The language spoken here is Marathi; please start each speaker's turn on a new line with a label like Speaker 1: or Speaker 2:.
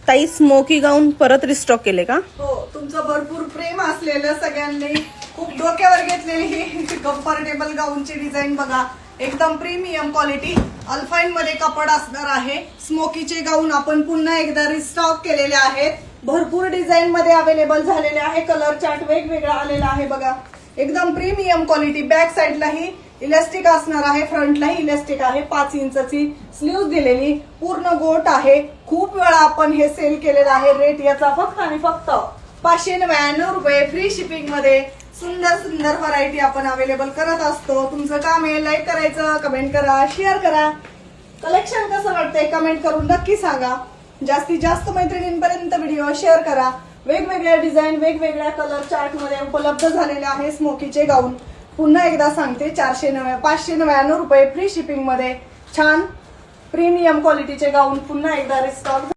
Speaker 1: ताई स्मोकी गाऊन परत रिस्टॉक केले का?
Speaker 2: हो, तुमचं भरपूर प्रेम असलेलं सगळ्यांनी खूप डोक्यावर घेतलेली ही कम्फर्टेबल गाऊनची डिझाईन बघा. एकदम प्रीमियम क्वालिटी अल्फाईन मध्ये कपड असणार आहे. स्मोकीचे गाऊन आपण पुन्हा एकदा रिस्टॉक केलेले आहेत. भरपूर डिझाईन मध्ये अवेलेबल झालेले आहे. कलर चार्ट वेगवेगळा आलेला आहे बघा. एकदम प्रीमियम क्वालिटी. बॅक साईडलाही इलास्टिक असणार आहे, फ्रंटलाही इलास्टिक आहे. 5 इंचची स्लीव्ह दिलेली, पूर्ण गोट आहे. खूप वेळा आपण हे सेल केलेलं आहे. रेट याचा फक्त आणि फक्त 599 रुपये. फ्री शिपिंग मध्ये सुंदर सुंदर व्हरायटी आपण अवेलेबल करत असतो. तुमचं काम आहे लाईक करायचं, कमेंट करा, शेअर करा. कलेक्शन कसं वाटतंय कमेंट करून नक्की सांगा. जास्तीत जास्त मैत्रिणींपर्यंत व्हिडिओ शेअर करा. वेगवेगळ्या डिझाईन वेगवेगळ्या कलर चार्ट मध्ये उपलब्ध झालेले आहे स्मोकीचे गाऊन. पुन्हा एकदा सांगते 599 रुपये फ्री शिपिंग मध्ये छान प्रीमियम क्वालिटीचे गाऊन पुन्हा एकदा रिस्टॉक